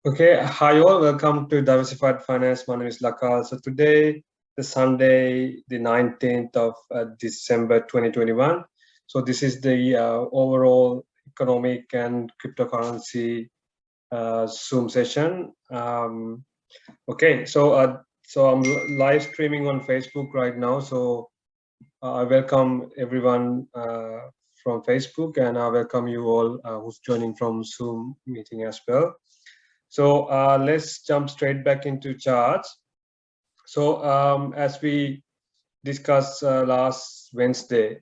Okay, hi all, welcome to Diversified Finance. My name is Lakal. So today, the Sunday, the 19th of December 2021. So this is the overall economic and cryptocurrency Zoom session. Okay, so I'm live streaming on Facebook right now. So I welcome everyone from Facebook, and I welcome you all who's joining from Zoom meeting as well. So let's jump straight back into charts. So as we discussed last Wednesday,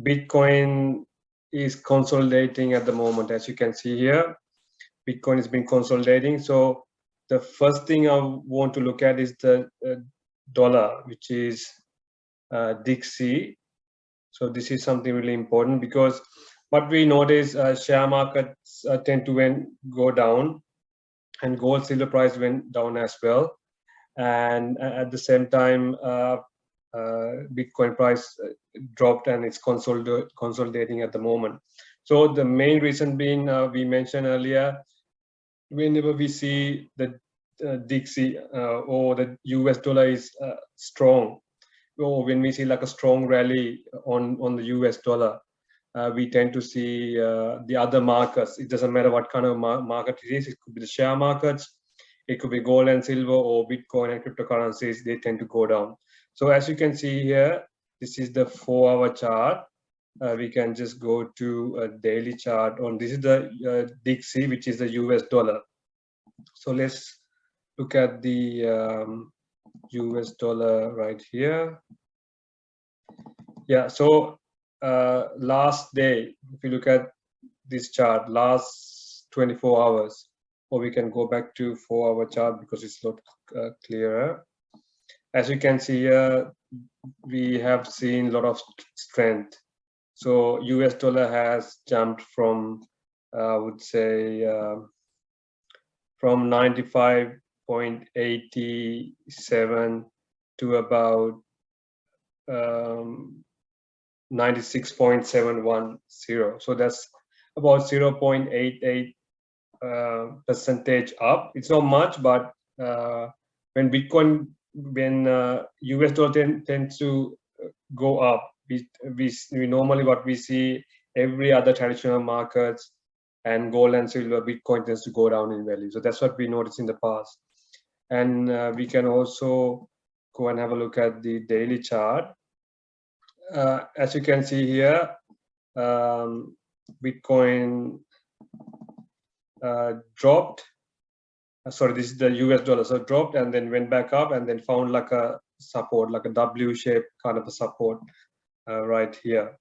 Bitcoin is consolidating at the moment. As you can see here, Bitcoin has been consolidating. So the first thing I want to look at is the dollar, which is DXY. So this is something really important because what we notice, share markets tend to go down, and gold silver price went down as well, and at the same time Bitcoin price dropped, and it's consolidating at the moment. So the main reason being, we mentioned earlier, whenever we see the DXY or the US dollar is strong, or when we see like a strong rally on the US dollar, we tend to see the other markets. It doesn't matter what kind of market it is. It could be the share markets, it could be gold and silver, or Bitcoin and cryptocurrencies. They tend to go down. So as you can see here, this is the 4-hour chart. We can just go to a daily chart on. This is the DXY, which is the US dollar. So let's look at the US dollar right here. Yeah, so last day, if you look at this chart, last 24 hours, or we can go back to 4-hour chart because it's a lot clearer. As you can see here, we have seen a lot of strength. So US dollar has jumped from, I would say, from 95.87 to about 96.710. So that's about 0.88 percentage up. It's not much, but when US dollar tends to go up, we normally, what we see, every other traditional markets and gold and silver, Bitcoin tends to go down in value. So that's what we noticed in the past. And we can also go and have a look at the daily chart. As you can see here, Bitcoin dropped. Sorry, this is the US dollar. So dropped and then went back up and then found like a support, like a W shape kind of a support right here.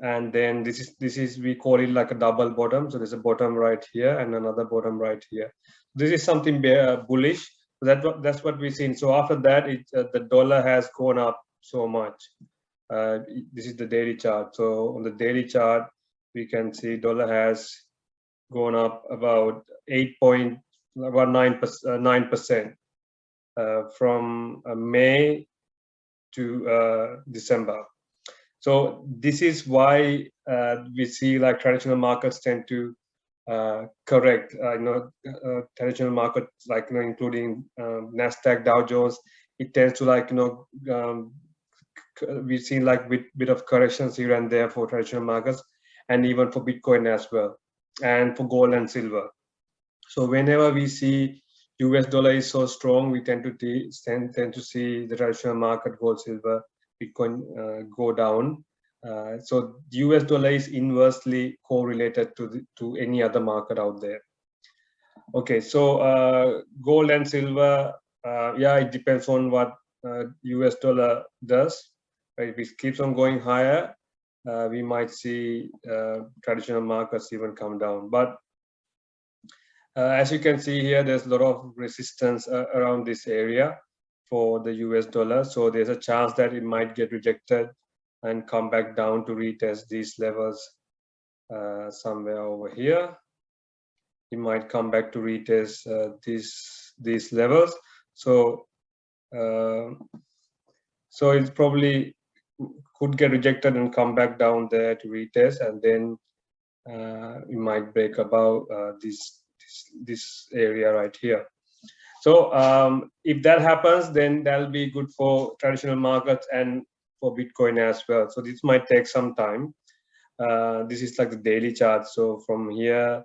And then this is we call it like a double bottom. So there's a bottom right here and another bottom right here. This is something bullish. That's what we've seen. So after that, the dollar has gone up so much. This is the daily chart. So on the daily chart, we can see dollar has gone up about 9% from May to December. So this is why we see like traditional markets tend to correct. Traditional markets, like including Nasdaq, Dow Jones, it tends to like we've seen like bit of corrections here and there for traditional markets, and even for Bitcoin as well, and for gold and silver. So whenever we see US dollar is so strong, we tend to see the traditional market, gold, silver, Bitcoin go down. So the US dollar is inversely correlated to any other market out there. Okay, so gold and silver, yeah, it depends on what US dollar does. Right? If it keeps on going higher, we might see traditional markets even come down. But as you can see here, there's a lot of resistance around this area for the US dollar. So there's a chance that it might get rejected and come back down to retest these levels somewhere over here. It might come back to retest these levels. So it's probably could get rejected and come back down there to retest, and then it might break above this this area right here. So if that happens, then that'll be good for traditional markets and for Bitcoin as well. So this might take some time. This is like the daily chart. So from here,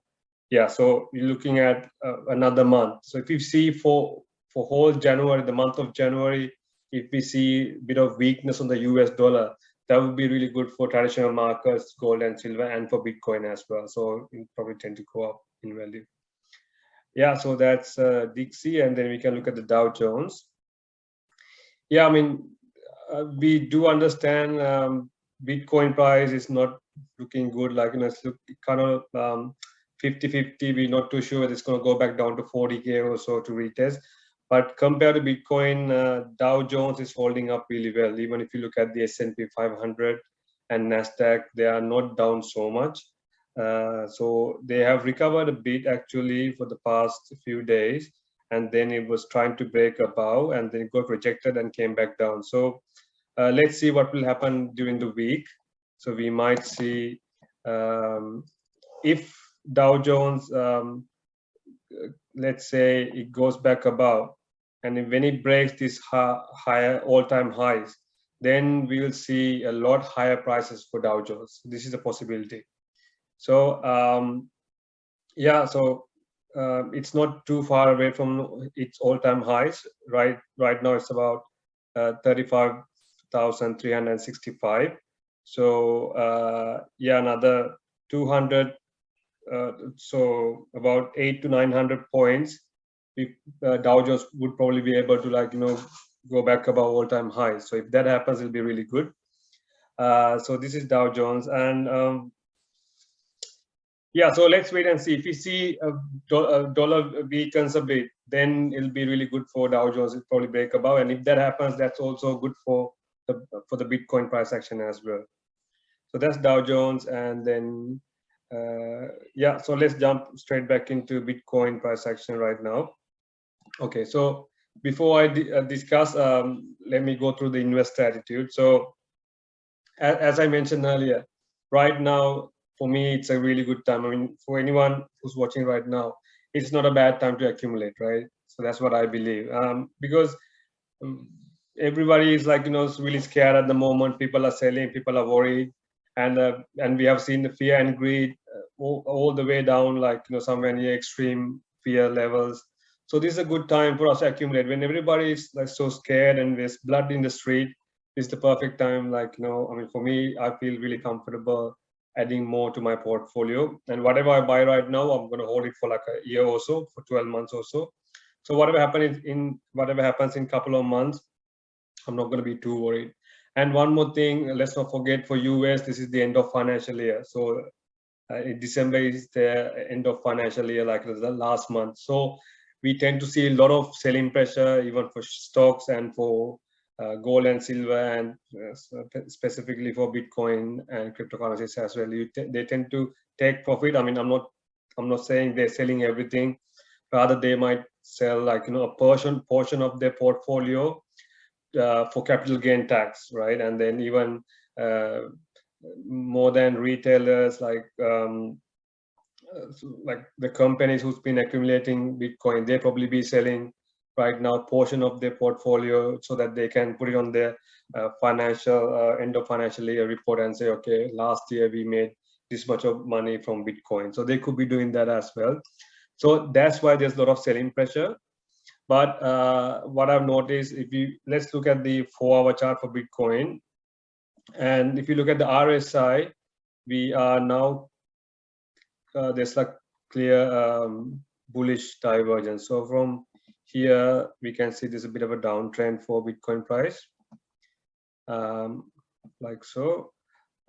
yeah, so you're looking at another month. So if you see for whole January, the month of January, if we see a bit of weakness on the US dollar, that would be really good for traditional markets, gold and silver, and for Bitcoin as well. So it probably tend to go up in value. Yeah, so that's Dixie, and then we can look at the Dow Jones. Yeah, I mean, we do understand Bitcoin price is not looking good. Like, it's kind of 50-50. We're not too sure whether it's going to go back down to 40K or so to retest. But compared to Bitcoin, Dow Jones is holding up really well. Even if you look at the S&P 500 and Nasdaq, they are not down so much. So they have recovered a bit actually for the past few days, and then it was trying to break above, and then it got rejected and came back down. So let's see what will happen during the week. So we might see if Dow Jones, let's say it goes back above, and when it breaks these higher all-time highs, then we will see a lot higher prices for Dow Jones. This is a possibility. So yeah, so it's not too far away from its all-time highs. Right now it's about 35,365. So yeah, another 200. So about 800 to 900 points. Dow Jones would probably be able to go back above all-time highs. So if that happens, it'll be really good. So this is Dow Jones, and yeah, so let's wait and see. If we see a dollar weakens a bit, then it'll be really good for Dow Jones. It'll probably break above, and if that happens, that's also good for the Bitcoin price action as well. So that's Dow Jones, and then yeah. So let's jump straight back into Bitcoin price action right now. Okay, so before I discuss, let me go through the investor attitude. So as I mentioned earlier, right now, for me, it's a really good time. I mean, for anyone who's watching right now, it's not a bad time to accumulate, right? So that's what I believe. Because everybody is really scared at the moment. People are selling, people are worried, and we have seen the fear and greed all the way down, somewhere near extreme fear levels. So this is a good time for us to accumulate. When everybody is so scared and there's blood in the street, it's the perfect time. I mean, for me, I feel really comfortable adding more to my portfolio. And whatever I buy right now, I'm going to hold it for like a year or so, for 12 months or so. So whatever happens in a couple of months, I'm not going to be too worried. And one more thing, let's not forget, for US, this is the end of financial year. So December is the end of financial year, like the last month. So we tend to see a lot of selling pressure, even for stocks and for gold and silver, and specifically for Bitcoin and cryptocurrencies as well. They tend to take profit. I mean, I'm not saying they're selling everything. Rather, they might sell a portion of their portfolio for capital gain tax, right? And then even more than retailers, like the companies who's been accumulating Bitcoin, they probably be selling right now portion of their portfolio so that they can put it on their financial end of financial year report and say, okay, last year we made this much of money from Bitcoin. So they could be doing that as well. So that's why there's a lot of selling pressure. But what I've noticed, let's look at the 4-hour chart for Bitcoin, and if you look at the RSI, we are now there's clear bullish divergence. So from here we can see there's a bit of a downtrend for Bitcoin price, like so.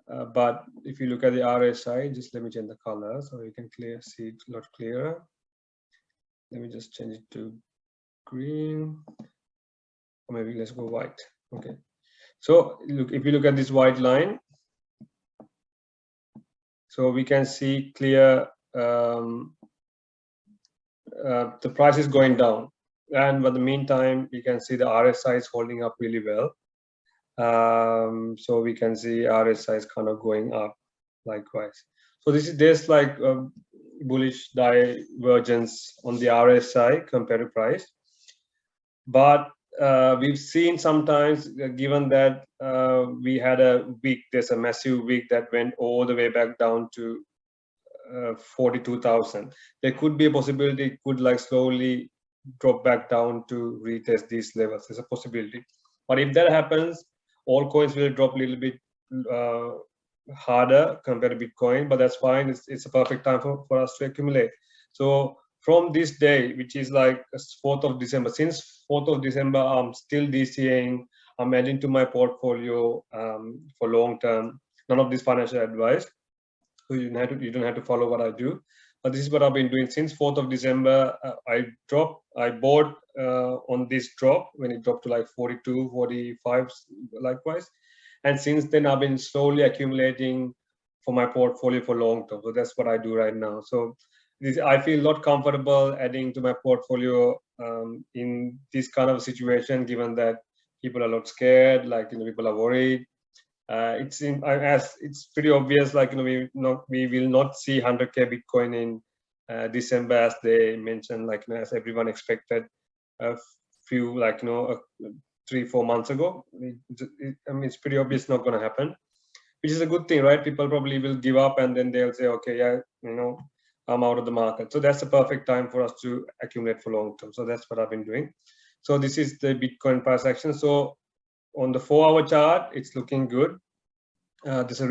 But if you look at the RSI, just let me change the color so you can see it a lot clearer. Let me just change it to green, or maybe let's go white. Okay, so if you look at this white line, so we can see clear the price is going down, and in the meantime we can see the RSI is holding up really well. So we can see RSI is kind of going up likewise. So there's bullish divergence on the RSI compared to price. But we've seen sometimes, given that we had a week, there's a massive week that went all the way back down to 42,000. There could be a possibility it could like slowly drop back down to retest these levels. There's a possibility. But if that happens, all coins will drop a little bit harder compared to Bitcoin, but that's fine. It's a perfect time for us to accumulate. So from this day, which is like 4th of December, since 4th of December, I'm still DCAing. I'm adding to my portfolio for long term. None of this financial advice. So you don't have to follow what I do. But this is what I've been doing since 4th of December. I bought on this drop when it dropped to like 42, 45, likewise. And since then, I've been slowly accumulating for my portfolio for long term. So that's what I do right now. So I feel not comfortable adding to my portfolio in this kind of situation, given that people are a lot scared, like, people are worried. It's pretty obvious, like, we will not see 100K Bitcoin in December, as they mentioned, like, as everyone expected a few, like, 3-4 months ago. I mean, it's pretty obvious not going to happen, which is a good thing, right? People probably will give up and then they'll say, okay, yeah, I'm out of the market. So that's the perfect time for us to accumulate for long term. So that's what I've been doing. So this is the Bitcoin price action. So on the 4-hour chart, it's looking good. There's a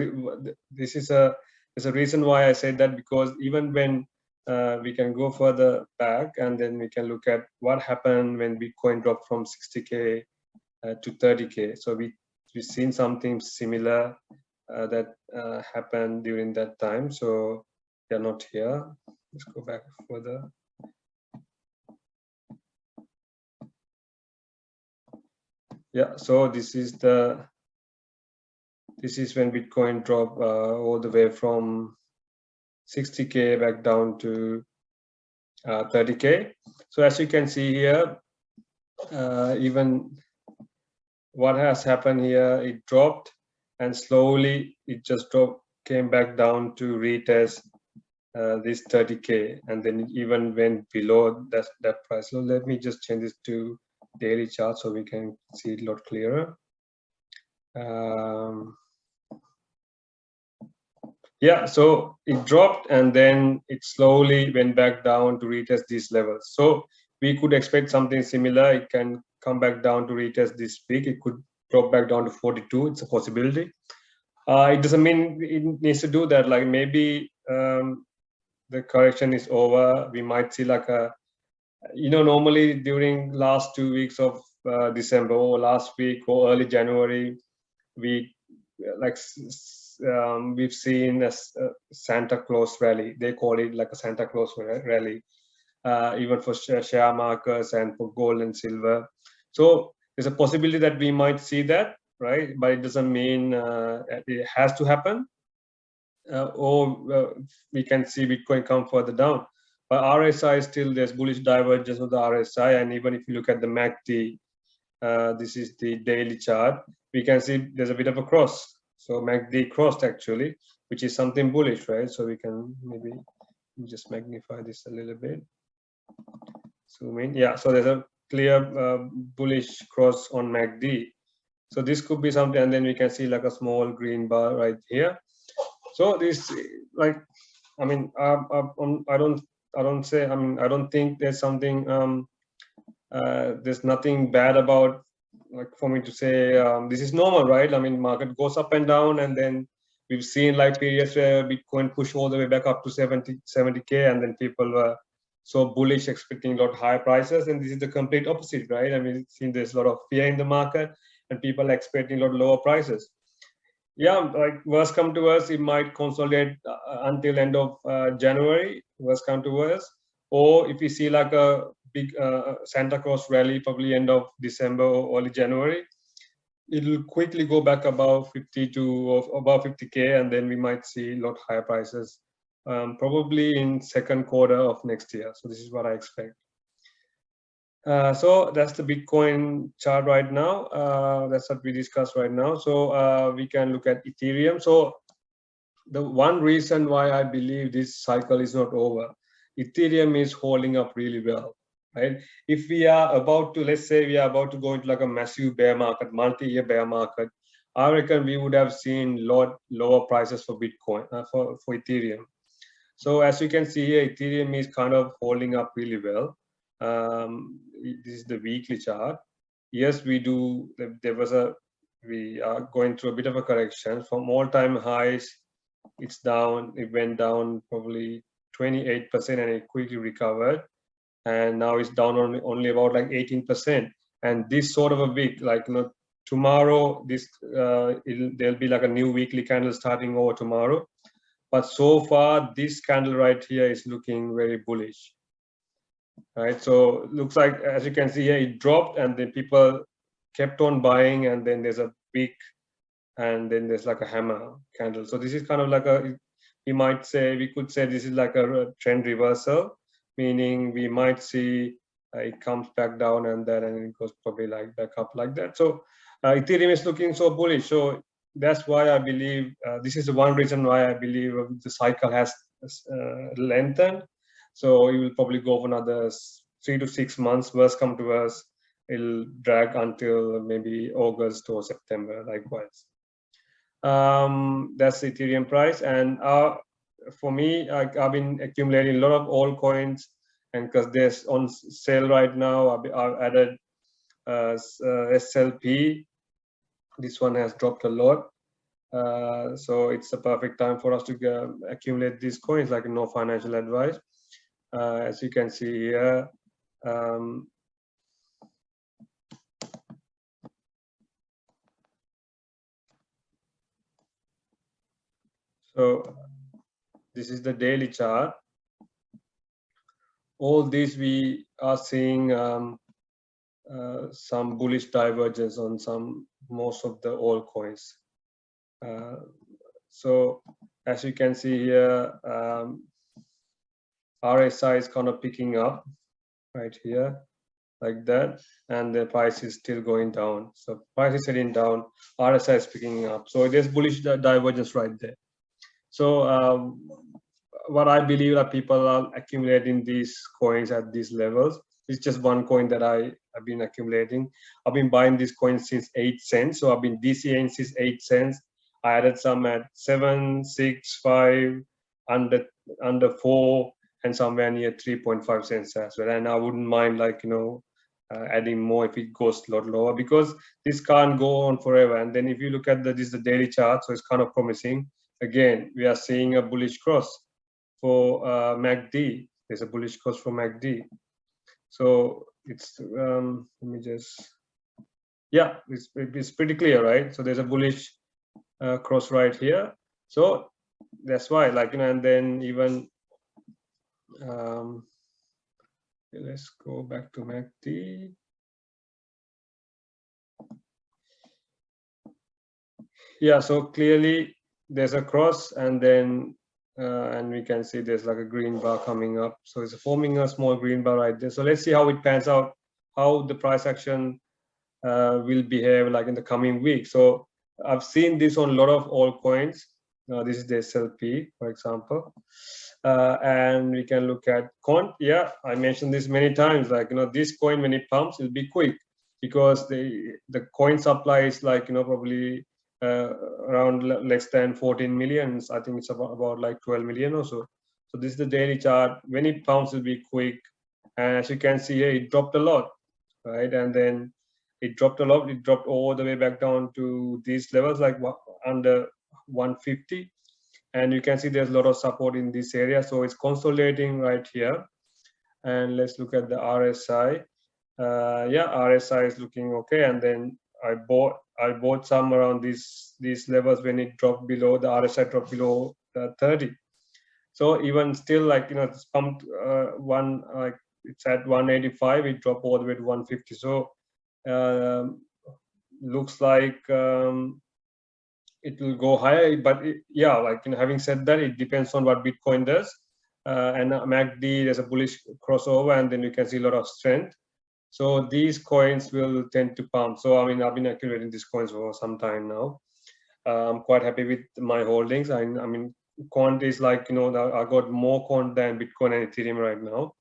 reason why I said that, because even when we can go further back and then we can look at what happened when Bitcoin dropped from 60K to 30K. So we've seen something similar that happened during that time. So they're not here. Let's go back further. Yeah, so this is when Bitcoin dropped all the way from 60K back down to 30K. So as you can see here, even what has happened here, it dropped and slowly it just came back down to retest this 30K, and then it even went below that price. So let me just change this to daily chart so we can see it a lot clearer. Yeah, so it dropped and then it slowly went back down to retest these levels. So we could expect something similar. It can come back down to retest this peak. It could drop back down to 42. It's a possibility. It doesn't mean it needs to do that. Like, maybe the correction is over. We might see like a, normally during last 2 weeks of December or last week or early January, we've seen a Santa Claus rally. They call it like a Santa Claus rally, even for share markets and for gold and silver. So there's a possibility that we might see that, right? But it doesn't mean it has to happen, or we can see Bitcoin come further down. But RSI still, there's bullish divergence of the RSI, and even if you look at the MACD, this is the daily chart, we can see there's a bit of a cross. So MACD crossed actually, which is something bullish, right? So we can maybe just magnify this a little bit. Zoom in. Yeah, so there's a clear bullish cross on MACD. So this could be something, and then we can see like a small green bar right here. So this, like, I mean, I don't think there's something, there's nothing bad about, like, for me to say this is normal, right? I mean, market goes up and down, and then we've seen like periods where Bitcoin pushed all the way back up to 70K, and then people were so bullish, expecting a lot higher prices, and this is the complete opposite, right? I mean, it seems there's a lot of fear in the market, and people are expecting a lot lower prices. Yeah, like, worst come to worst, it might consolidate until end of January, worst come to worst. Or if you see like a big Santa Claus rally, probably end of December or early January, it'll quickly go back above 50 to above 50K, and then we might see a lot higher prices, probably in second quarter of next year. So this is what I expect. So that's the Bitcoin chart right now. That's what we discussed right now. So we can look at Ethereum. So the one reason why I believe this cycle is not over, Ethereum is holding up really well, right? If we are about to, let's say we are about to go into like a massive bear market, multi-year bear market, I reckon we would have seen lot lower prices for Bitcoin, for Ethereum. So as you can see here, Ethereum is kind of holding up really well. This is the weekly chart. Yes, we do. We are going through a bit of a correction from all-time highs. It's down. It went down probably 28% and it quickly recovered. And now it's down only about like 18%. And this sort of a week, like tomorrow, there'll be like a new weekly candle starting over tomorrow. But so far, this candle right here is looking very bullish, right? So it looks like, as you can see here, it dropped and then people kept on buying, and then there's a peak, and then there's like a hammer candle. So this is kind of like we could say this is like a trend reversal, meaning we might see it comes back down and it goes probably like back up like that. So Ethereum is looking so bullish. So that's why I believe this is the one reason why I believe the cycle has lengthened. So it will probably go for another 3 to 6 months. Worst come to worst, it'll drag until maybe August or September, likewise. That's the Ethereum price. And for me, I've been accumulating a lot of altcoins, and because there's on sale right now, I've added SLP. This one has dropped a lot, so it's a perfect time for us to accumulate these coins, like no financial advice. As you can see here, so this is the daily chart. All these we are seeing some bullish divergence on most of the altcoins. So as you can see here, RSI is kind of picking up right here, like that, and the price is still going down. So price is heading down, RSI is picking up. So there's bullish divergence right there. So what I believe that people are accumulating these coins at these levels. It's just one coin that I've been accumulating. I've been buying these coins since 8 cents. So I've been DCAing since 8 cents. I added some at 7, 6, 5, under 4, and somewhere near 3.5 cents as well. And I wouldn't mind adding more if it goes a lot lower, because this can't go on forever. And then if you look at this is the daily chart, so it's kind of promising. Again, we are seeing a bullish cross for MACD. There's a bullish cross for MACD. So it's let me just, yeah, it's pretty clear, right? So there's a bullish cross right here. So that's why, and then even let's go back to MACD. Yeah, so clearly there's a cross, and then and we can see there's like a green bar coming up. So it's forming a small green bar right there. So let's see how it pans out, how the price action will behave like in the coming week. So I've seen this on a lot of altcoins. This is the SLP, for example. And we can look at Cont. Yeah, I mentioned this many times, this coin, when it pumps, it'll be quick, because the coin supply is probably around less than 14 million. I think it's about like 12 million or so. So this is the daily chart. When it pumps, it'll be quick. And as you can see here, it dropped a lot, right? And then it dropped a lot. It dropped all the way back down to these levels, like under 150. And you can see there's a lot of support in this area. So it's consolidating right here. And let's look at the RSI. Yeah, RSI is looking okay. And then I bought some around these levels when it dropped below, the RSI dropped below 30. So even still, it's pumped it's at 185, it dropped all the way to 150. So looks like it will go higher, but having said that, it depends on what Bitcoin does. And MACD, there's a bullish crossover, and then you can see a lot of strength. So these coins will tend to pump. So I mean, I've been accumulating these coins for some time now. I'm quite happy with my holdings. I mean, quant is like, I got more quant than Bitcoin and Ethereum right now,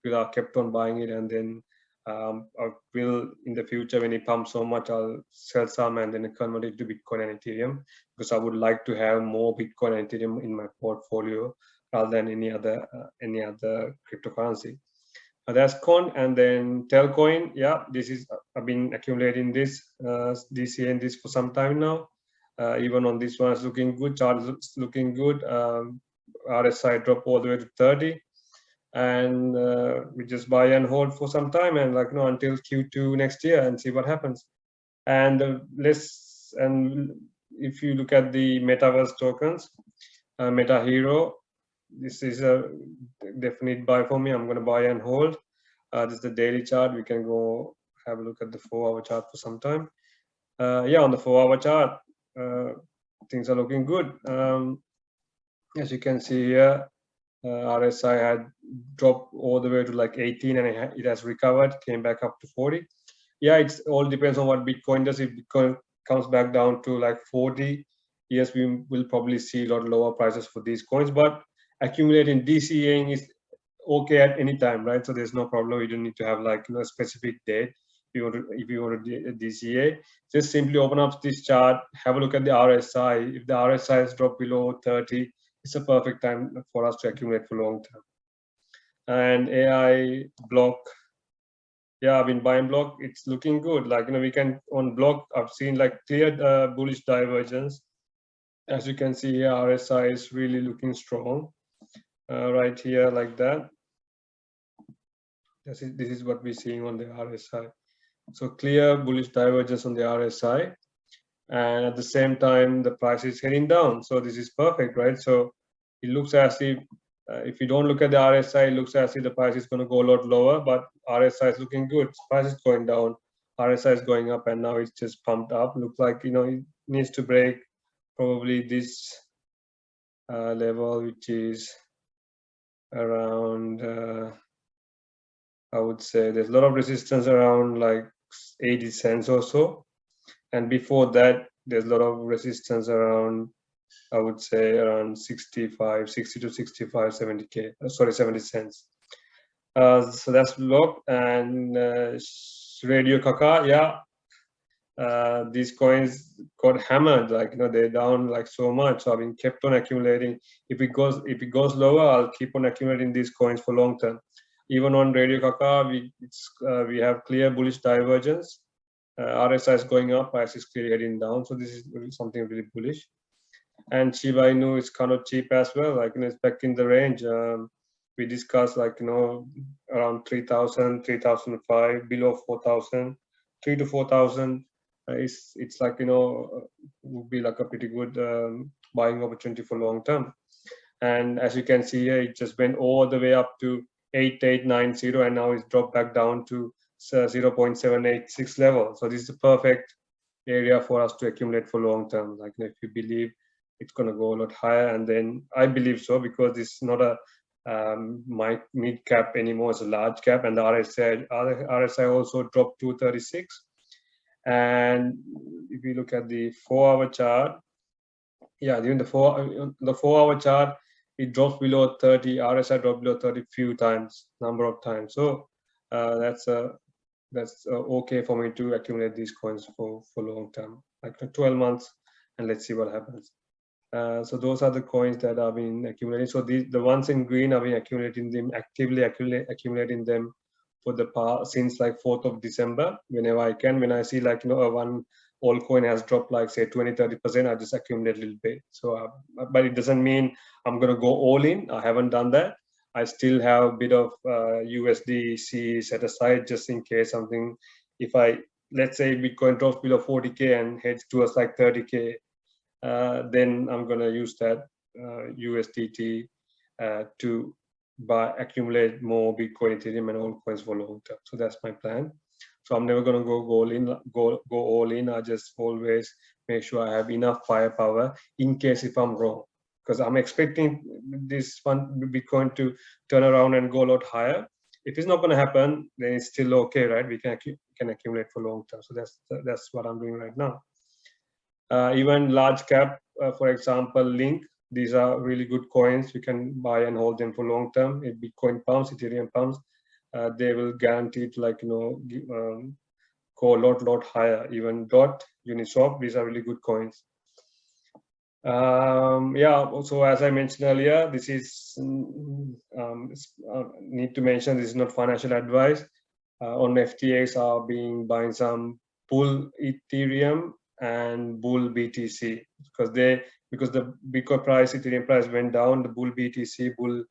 because I kept on buying it, and then I will in the future, when it pumps so much, I'll sell some and then convert it to Bitcoin and Ethereum, because I would like to have more Bitcoin and Ethereum in my portfolio rather than any other cryptocurrency. That's Con, and then Telcoin. Yeah, this is I've been accumulating this DCA and this for some time now. Even on this one, it's looking good. Chart is looking good. RSI drop all the way to 30, and we just buy and hold for some time, and until Q2 next year, and see what happens. And if you look at the metaverse tokens, Meta Hero, this is a definite buy for me. I'm going to buy and hold. This is the daily chart. We can go have a look at the 4-hour chart for some time. Yeah, on the 4-hour chart, things are looking good. As you can see here, RSI had dropped all the way to like 18, and it has recovered, came back up to 40. Yeah, it all depends on what Bitcoin does. If Bitcoin comes back down to like 40, yes, we will probably see a lot lower prices for these coins, but accumulating DCAing is okay at any time, right? So there's no problem. You don't need to have like a specific date if you want to DCA. Just simply open up this chart, have a look at the RSI. If the RSI has dropped below 30, it's a perfect time for us to accumulate for long term. And AI block, yeah, I've been buying block. It's looking good. Like we can on block. I've seen like clear bullish divergence. As you can see here, RSI is really looking strong right here, like that. This is what we're seeing on the RSI. So clear bullish divergence on the RSI, and at the same time the price is heading down. So this is perfect, right? So it looks as if you don't look at the RSI, it looks as if the price is going to go a lot lower, but RSI is looking good. Price is going down, RSI is going up, and now it's just pumped up. Looks like it needs to break probably this level, which is around I would say there's a lot of resistance around like 80 cents or so, and before that there's a lot of resistance around, I would say, around 60 to 65, 70k, sorry, 70 cents. So that's block. And Radio Kaka, yeah, these coins got hammered, like they're down like so much. So I've been kept on accumulating. If it goes lower, I'll keep on accumulating these coins for long term. Even on Radio Kaka, we have clear bullish divergence. RSI is going up, price is clearly heading down. So this is something really bullish. And Shiba Inu is kind of cheap as well, like it's back in the range. We discussed like around 3,000, 3,005, below 4,000, 3 to 4,000. It's like would be like a pretty good buying opportunity for long term. And as you can see here, it just went all the way up to 8890, and now it's dropped back down to 0.786 level. So this is the perfect area for us to accumulate for long term. Like if you believe it's going to go a lot higher, and then I believe so, because it's not a mid cap anymore, it's a large cap, and the RSI also dropped to 36. And if you look at the 4-hour chart, yeah, during the 4-hour chart, it drops below 30. RSI dropped below 30 number of times. So that's okay for me to accumulate these coins for long term, like 12 months, and let's see what happens. So those are the coins that I've been accumulating. So the ones in green, I've been accumulating them, actively accumulating them for the past since like 4th of December. Whenever I can, when I see like one altcoin has dropped like say 20-30%, I just accumulate a little bit. So but it doesn't mean I'm gonna go all in. I haven't done that. I still have a bit of USDC set aside just in case something. If let's say Bitcoin drops below 40k and heads towards like 30k, then I'm gonna use that USDT to accumulate more Bitcoin, Ethereum, and altcoins for long term. So that's my plan. So I'm never gonna go all in. I just always make sure I have enough firepower in case if I'm wrong, because I'm expecting this one Bitcoin to turn around and go a lot higher. If it's not going to happen, then it's still okay, right? We can accumulate for long term. So that's what I'm doing right now. Even large cap, for example, Link. These are really good coins. You can buy and hold them for long term. In Bitcoin pounds, Ethereum pounds, they will guarantee to, like, go a lot higher. Even Dot, Uniswap, these are really good coins. Yeah, so as I mentioned earlier, this is need to mention, this is not financial advice. On FTX are being buying some bull Ethereum and bull BTC, because the Bitcoin price, Ethereum price went down, the bull BTC, bull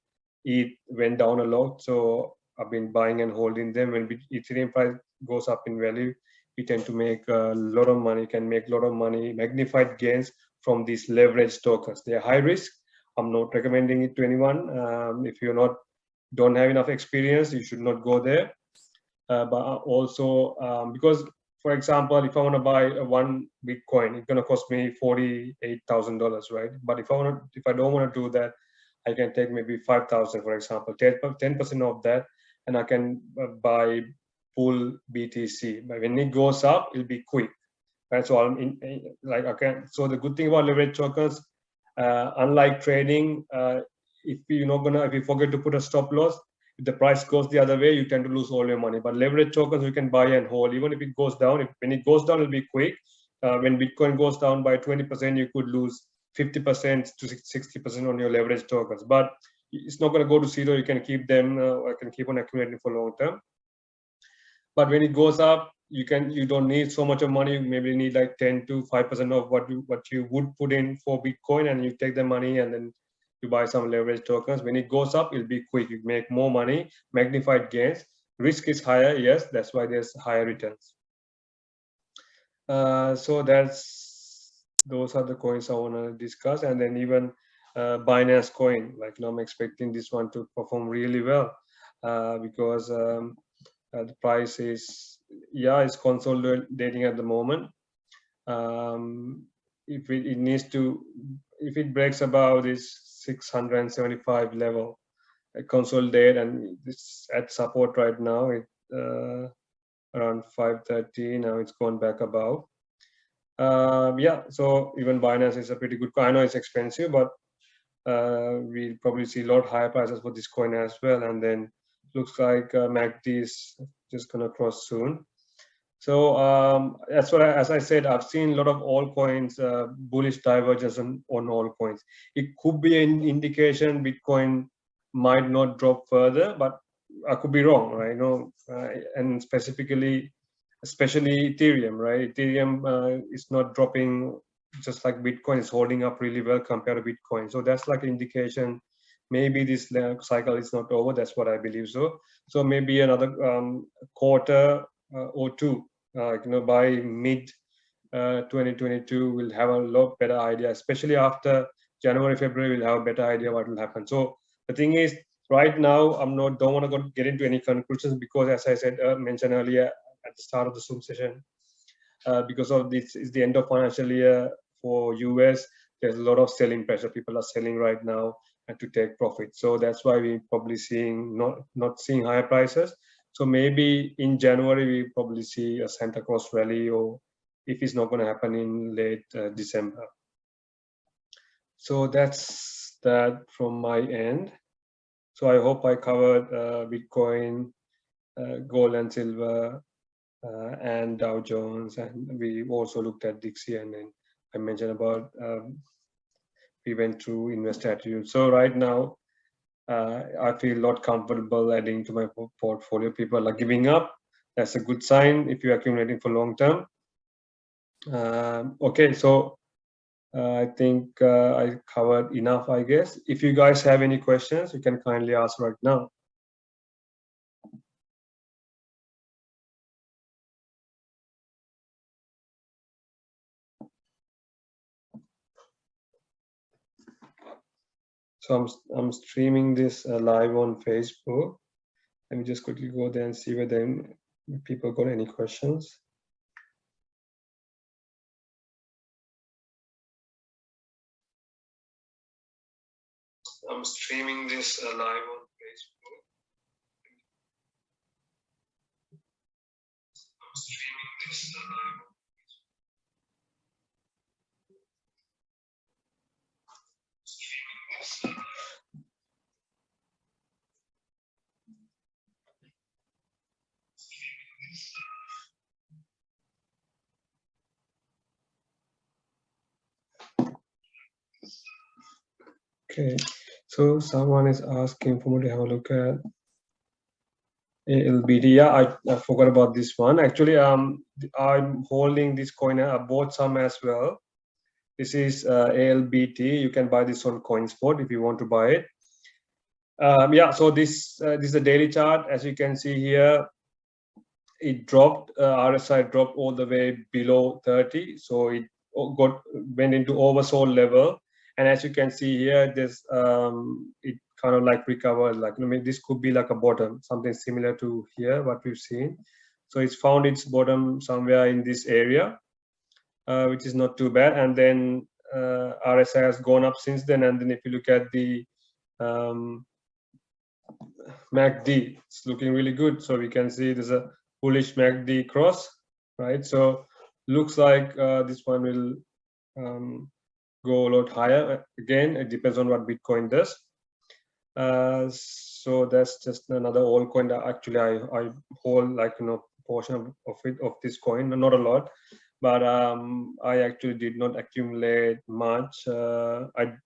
ETH went down a lot. So I've been buying and holding them. When Ethereum price goes up in value, we tend to make a lot of money, can make a lot of money, magnified gains from these leverage tokens. They are high risk. I'm not recommending it to anyone. If you're don't have enough experience, you should not go there. But also because, for example, if I want to buy one Bitcoin, it's going to cost me $48,000, right? But if I don't want to do that, I can take maybe 5,000, for example, 10% of that, and I can buy full BTC. But when it goes up, it'll be quick. Right? So so the good thing about leverage tokens, unlike trading, if you forget to put a stop loss, if the price goes the other way, you tend to lose all your money. But leverage tokens, you can buy and hold. Even if it goes down, when it goes down, it'll be quick. When Bitcoin goes down by 20%, you could lose 50% to 60% on your leverage tokens. But it's not going to go to zero. You can keep them. I can keep on accumulating for long term. But when it goes up, you don't need so much of money. You maybe need like 10 to 5% of what you would put in for Bitcoin, and you take the money and then you buy some leverage tokens. When it goes up, it'll be quick. You make more money, magnified gains. Risk is higher, yes, that's why there's higher returns. So those are the coins I want to discuss. And then even Binance coin, like, I'm expecting this one to perform really well because the price is consolidating at the moment. If it breaks above this 675 level, consolidate, and it's at support right now. It around 530. Now it's gone back above. Yeah, so even Binance is a pretty good coin. I know it's expensive, but we'll probably see a lot higher prices for this coin as well. And then looks like MACD is just gonna cross soon. So that's what as I said, I've seen a lot of altcoins, bullish divergence on altcoins. It could be an indication Bitcoin might not drop further, but I could be wrong, right? And especially Ethereum, right? Ethereum is not dropping, just like Bitcoin is holding up really well compared to Bitcoin. So that's like an indication maybe this cycle is not over. That's what I believe. So maybe another quarter or two, by mid 2022, we'll have a lot better idea, especially after January, February, we'll have a better idea what will happen. So the thing is, right now, don't want to get into any conclusions, because as I said, mentioned earlier at the start of the Zoom session, because of this is the end of financial year for US, there's a lot of selling pressure. People are selling right now and to take profit. So that's why we're probably not seeing higher prices. So maybe in January, we probably see a Santa Claus rally, or if it's not going to happen in late December. So that's that from my end. So I hope I covered Bitcoin, gold and silver, and Dow Jones, and we also looked at Dixie, and then I mentioned about we went through investor attitude. So right now, I feel a lot comfortable adding to my portfolio. People are giving up. That's a good sign if you're accumulating for long term. Okay, so I think I covered enough, I guess. If you guys have any questions, you can kindly ask right now. So I'm streaming this live on Facebook. Let me just quickly go there and see whether people got any questions. I'm streaming this live on Facebook. I'm streaming this live. Okay, so someone is asking for me to have a look at ALBD. Yeah, I forgot about this one. Actually, I'm holding this coin. I bought some as well. This is ALBT. You can buy this on CoinSpot if you want to buy it. Yeah, so this is a daily chart. As you can see here, it dropped. RSI dropped all the way below 30, so it went into oversold level. And as you can see here, this it kind of like recovered. Like, I mean, this could be like a bottom, something similar to here what we've seen. So it's found its bottom somewhere in this area, which is not too bad. And then RSI has gone up since then. And then if you look at the MACD, it's looking really good. So we can see there's a bullish MACD cross, right? So looks like this one will go a lot higher. Again, it depends on what Bitcoin does. So that's just another altcoin that actually I hold, like, you know, portion of this coin, not a lot, but I actually did not accumulate much. I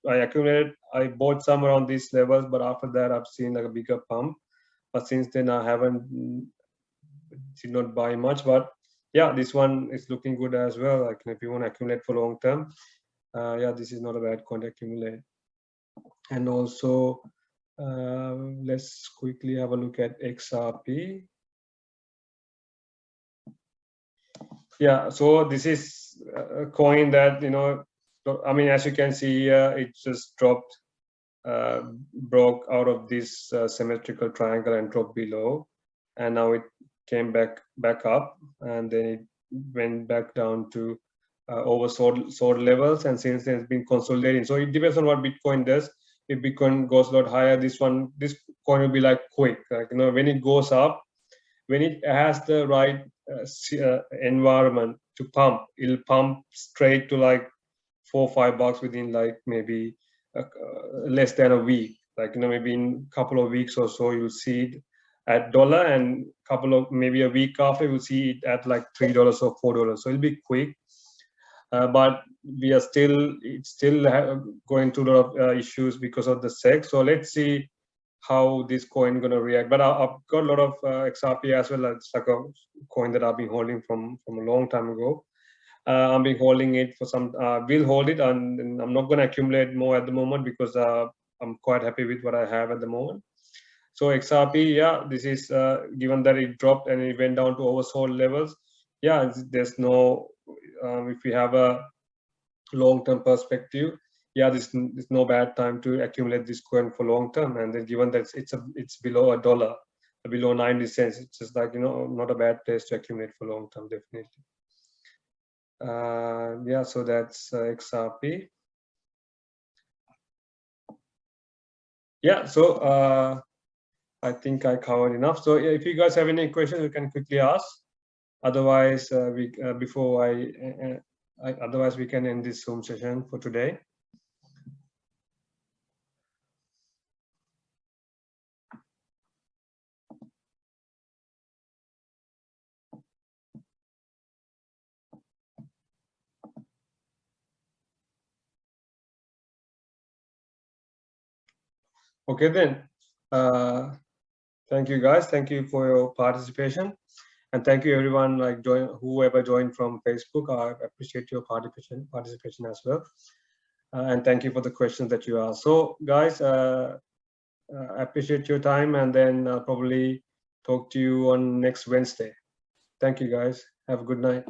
bought some around these levels, but after that I've seen like a bigger pump. But since then I did not buy much. But yeah, this one is looking good as well. Like, if you want to accumulate for long term, yeah, this is not a bad coin to accumulate. And also, let's quickly have a look at XRP. Yeah, so this is a coin that, you know, I mean, as you can see here, it just dropped, broke out of this symmetrical triangle and dropped below, and now it came back up, and then it went back down to oversold levels, and since then it's been consolidating. So it depends on what Bitcoin does. If Bitcoin goes a lot higher, this coin will be like quick, like, you know, when it goes up, when it has the right environment to pump, it'll pump straight to like $4 or $5 within like maybe less than a week. Like, you know, maybe in a couple of weeks or so, you'll see it at dollar, and maybe a week after, you'll see it at like $3 or $4. So it'll be quick. But it's still going through a lot of issues because of the SEC. So let's see how this coin going to react. But I've got a lot of XRP as well. It's like a coin that I've been holding from a long time ago. I've been holding it for some. Will hold it, and I'm not going to accumulate more at the moment because I'm quite happy with what I have at the moment. So XRP, yeah, this is given that it dropped and it went down to oversold levels. Yeah, there's no. If we have a long-term perspective, yeah, this is no bad time to accumulate this coin for long term. And then given that it's below $1, below 90 cents, it's just like, you know, not a bad place to accumulate for long term, definitely. Yeah, so that's XRP. Yeah, so I think I covered enough. So if you guys have any questions, you can quickly ask. Otherwise, otherwise we can end this Zoom session for today. Okay then. Thank you guys. Thank you for your participation, and thank you everyone, like whoever joined from Facebook. I appreciate your participation as well, and thank you for the questions that you asked. So guys, I appreciate your time, and then I'll probably talk to you on next Wednesday. Thank you guys. Have a good night.